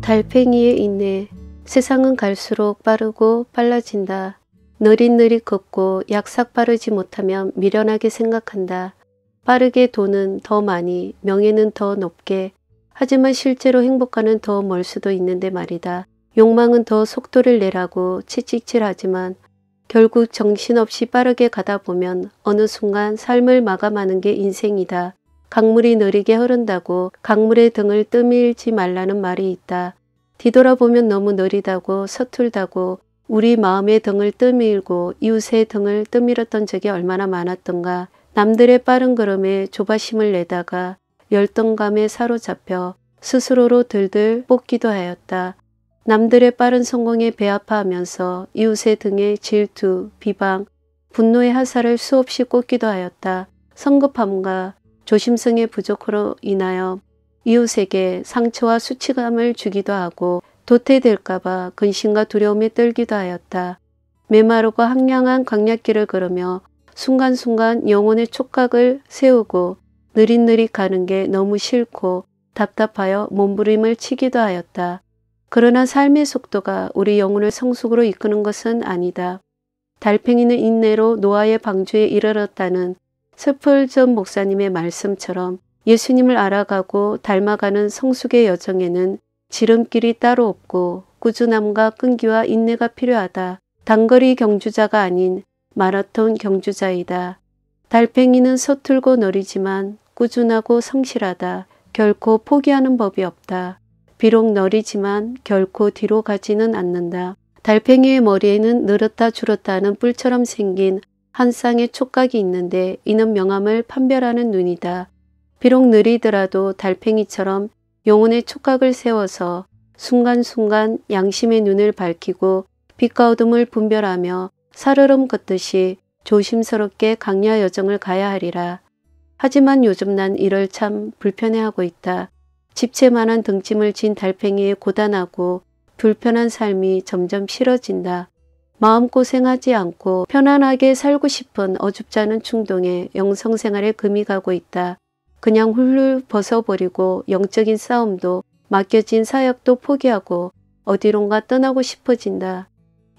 달팽이의 인내. 세상은 갈수록 빠르고 빨라진다. 느릿느릿 걷고 약삭 빠르지 못하면 미련하게 생각한다. 빠르게 돈은 더 많이, 명예는 더 높게, 하지만 실제로 행복과는 더 멀 수도 있는데 말이다. 욕망은 더 속도를 내라고 칙칙질하지만 결국 정신없이 빠르게 가다 보면 어느 순간 삶을 마감하는 게 인생이다. 강물이 느리게 흐른다고 강물의 등을 뜨밀지 말라는 말이 있다. 뒤돌아보면 너무 느리다고 서툴다고 우리 마음의 등을 뜨밀고 이웃의 등을 뜨밀었던 적이 얼마나 많았던가. 남들의 빠른 걸음에 조바심을 내다가 열등감에 사로잡혀 스스로로 들들 볶기도 하였다. 남들의 빠른 성공에 배아파하면서 이웃의 등에 질투, 비방, 분노의 화살을 수없이 꽂기도 하였다. 성급함과 조심성의 부족으로 인하여 이웃에게 상처와 수치감을 주기도 하고 도태될까봐 근심과 두려움에 떨기도 하였다. 메마르고 황량한 광야길을 걸으며 순간순간 영혼의 촉각을 세우고 느릿느릿 가는 게 너무 싫고 답답하여 몸부림을 치기도 하였다. 그러나 삶의 속도가 우리 영혼을 성숙으로 이끄는 것은 아니다. 달팽이는 인내로 노아의 방주에 이르렀다는 스펄전 목사님의 말씀처럼 예수님을 알아가고 닮아가는 성숙의 여정에는 지름길이 따로 없고 꾸준함과 끈기와 인내가 필요하다. 단거리 경주자가 아닌 마라톤 경주자이다. 달팽이는 서툴고 느리지만 꾸준하고 성실하다. 결코 포기하는 법이 없다. 비록 느리지만 결코 뒤로 가지는 않는다. 달팽이의 머리에는 늘었다 줄었다 하는 뿔처럼 생긴 한 쌍의 촉각이 있는데 이는 명암을 판별하는 눈이다. 비록 느리더라도 달팽이처럼 영혼의 촉각을 세워서 순간순간 양심의 눈을 밝히고 빛과 어둠을 분별하며 살얼음 걷듯이 조심스럽게 강야 여정을 가야 하리라. 하지만 요즘 난 이를 참 불편해하고 있다. 집채만한 등짐을 진 달팽이의 고단하고 불편한 삶이 점점 싫어진다. 마음고생하지 않고 편안하게 살고 싶은 어줍지 않은 충동에 영성생활에 금이 가고 있다. 그냥 훌훌 벗어버리고 영적인 싸움도 맡겨진 사역도 포기하고 어디론가 떠나고 싶어진다.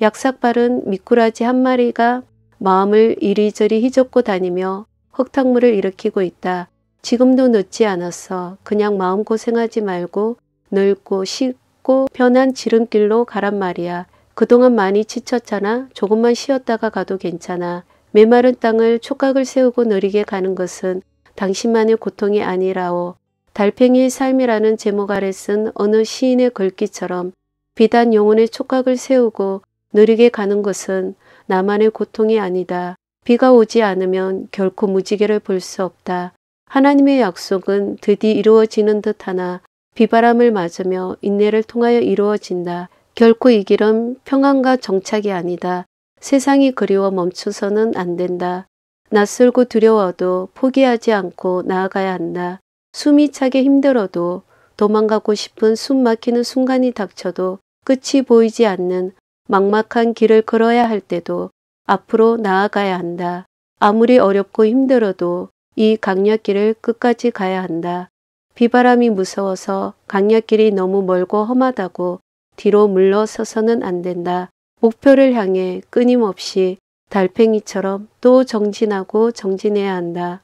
약삭빠른 미꾸라지 한 마리가 마음을 이리저리 휘젓고 다니며 흙탕물을 일으키고 있다. 지금도 늦지 않았어. 그냥 마음고생하지 말고 넓고 쉽고 편한 지름길로 가란 말이야. 그동안 많이 지쳤잖아. 조금만 쉬었다가 가도 괜찮아. 메마른 땅을 촉각을 세우고 느리게 가는 것은 당신만의 고통이 아니라오. 달팽이의 삶이라는 제목 아래 쓴 어느 시인의 글귀처럼 비단 영혼의 촉각을 세우고 느리게 가는 것은 나만의 고통이 아니다. 비가 오지 않으면 결코 무지개를 볼 수 없다. 하나님의 약속은 드디 이루어지는 듯하나 비바람을 맞으며 인내를 통하여 이루어진다. 결코 이 길은 평안과 정착이 아니다. 세상이 그리워 멈춰서는 안 된다. 낯설고 두려워도 포기하지 않고 나아가야 한다. 숨이 차게 힘들어도 도망가고 싶은 숨 막히는 순간이 닥쳐도 끝이 보이지 않는 막막한 길을 걸어야 할 때도 앞으로 나아가야 한다. 아무리 어렵고 힘들어도 이 강야길을 끝까지 가야 한다. 비바람이 무서워서 강야길이 너무 멀고 험하다고 뒤로 물러서서는 안 된다. 목표를 향해 끊임없이 달팽이처럼 또 정진하고 정진해야 한다.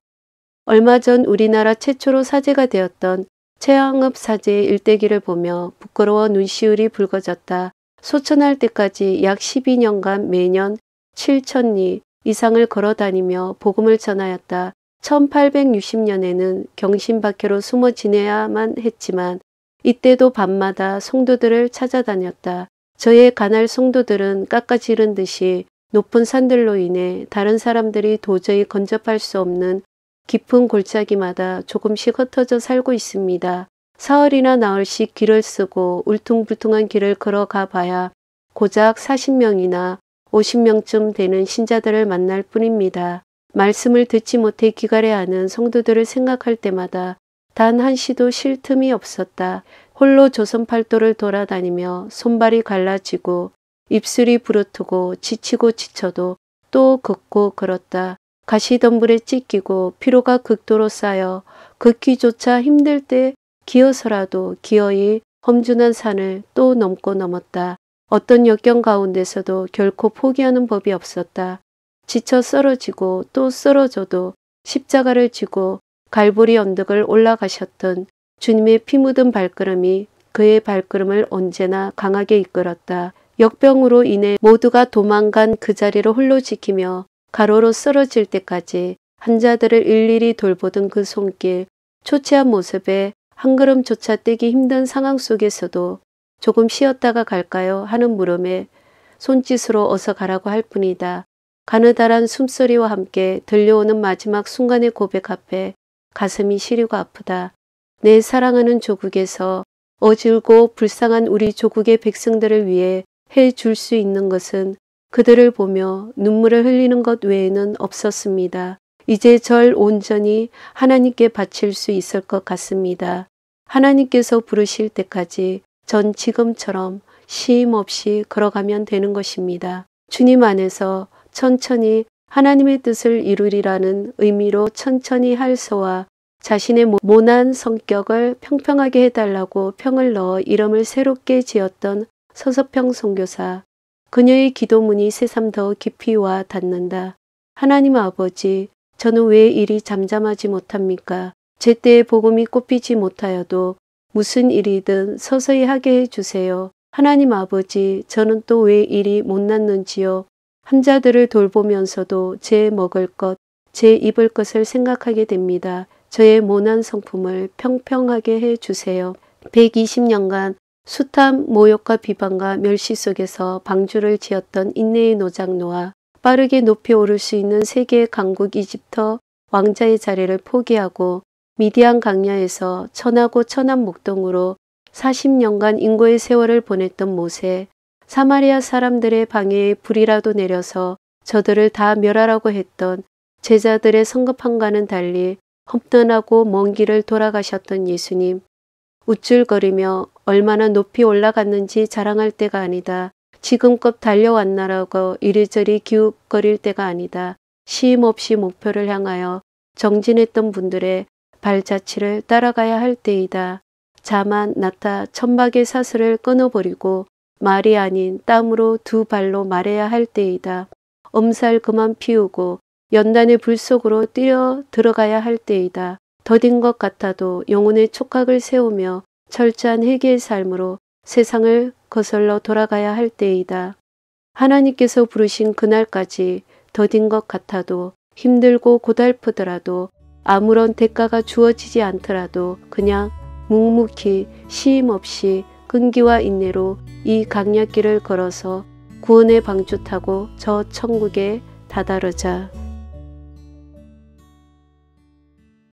얼마 전 우리나라 최초로 사제가 되었던 최양읍 사제의 일대기를 보며 부끄러워 눈시울이 붉어졌다. 소천할 때까지 약 12년간 매년 7,000리 이상을 걸어다니며 복음을 전하였다. 1860년에는 경신박해로 숨어 지내야만 했지만 이때도 밤마다 성도들을 찾아다녔다. 저의 가날 성도들은 깎아지른 듯이 높은 산들로 인해 다른 사람들이 도저히 건접할 수 없는 깊은 골짜기마다 조금씩 흩어져 살고 있습니다. 사흘이나 나흘씩 길을 쓰고 울퉁불퉁한 길을 걸어가 봐야 고작 40명이나 50명쯤 되는 신자들을 만날 뿐입니다. 말씀을 듣지 못해 기갈해하는 성도들을 생각할 때마다 단 한시도 쉴 틈이 없었다. 홀로 조선팔도를 돌아다니며 손발이 갈라지고 입술이 부르트고 지치고 지쳐도 또 걷고 걸었다. 가시덤불에 찢기고 피로가 극도로 쌓여 걷기조차 힘들 때 기어서라도 기어이 험준한 산을 또 넘고 넘었다. 어떤 역경 가운데서도 결코 포기하는 법이 없었다. 지쳐 쓰러지고 또 쓰러져도 십자가를 지고 갈보리 언덕을 올라가셨던 주님의 피 묻은 발걸음이 그의 발걸음을 언제나 강하게 이끌었다. 역병으로 인해 모두가 도망간 그 자리를 홀로 지키며 가로로 쓰러질 때까지 환자들을 일일이 돌보던 그 손길, 초췌한 모습에 한 걸음조차 떼기 힘든 상황 속에서도 조금 쉬었다가 갈까요? 하는 물음에 손짓으로 어서 가라고 할 뿐이다. 가느다란 숨소리와 함께 들려오는 마지막 순간의 고백 앞에 가슴이 시리고 아프다. 내 사랑하는 조국에서 어질고 불쌍한 우리 조국의 백성들을 위해 해줄 수 있는 것은 그들을 보며 눈물을 흘리는 것 외에는 없었습니다. 이제 절 온전히 하나님께 바칠 수 있을 것 같습니다. 하나님께서 부르실 때까지 전 지금처럼 쉼 없이 걸어가면 되는 것입니다. 주님 안에서 천천히 하나님의 뜻을 이루리라는 의미로 천천히 할서와 자신의 모난 성격을 평평하게 해달라고 평을 넣어 이름을 새롭게 지었던 서서평 선교사. 그녀의 기도문이 새삼 더 깊이 와 닿는다. 하나님 아버지, 저는 왜 이리 잠잠하지 못합니까? 제때에 복음이 꽃피지 못하여도 무슨 일이든 서서히 하게 해주세요. 하나님 아버지, 저는 또 왜 이리 못났는지요. 환자들을 돌보면서도 제 먹을 것, 제 입을 것을 생각하게 됩니다. 저의 모난 성품을 평평하게 해주세요. 120년간 숱한 모욕과 비방과 멸시 속에서 방주를 지었던 인내의 노장노아, 빠르게 높이 오를 수 있는 세계의 강국 이집터 왕자의 자리를 포기하고 미디안 강야에서 천하고 천한 목동으로 40년간 인고의 세월을 보냈던 모세, 사마리아 사람들의 방해에 불이라도 내려서 저들을 다 멸하라고 했던 제자들의 성급함과는 달리 험난하고 먼 길을 돌아가셨던 예수님, 우쭐거리며 얼마나 높이 올라갔는지 자랑할 때가 아니다. 지금껏 달려왔나라고 이리저리 기웃거릴 때가 아니다. 쉼 없이 목표를 향하여 정진했던 분들의 발자취를 따라가야 할 때이다. 자만 나타 천박의 사슬을 끊어버리고 말이 아닌 땀으로 두 발로 말해야 할 때이다. 엄살 그만 피우고 연단의 불 속으로 뛰어 들어가야 할 때이다. 더딘 것 같아도 영혼의 촉각을 세우며 철저한 회개의 삶으로 세상을 거슬러 돌아가야 할 때이다. 하나님께서 부르신 그날까지 더딘 것 같아도 힘들고 고달프더라도 아무런 대가가 주어지지 않더라도 그냥 묵묵히 쉼 없이 끈기와 인내로 이 강약길을 걸어서 구원의 방주 타고 저 천국에 다다르자.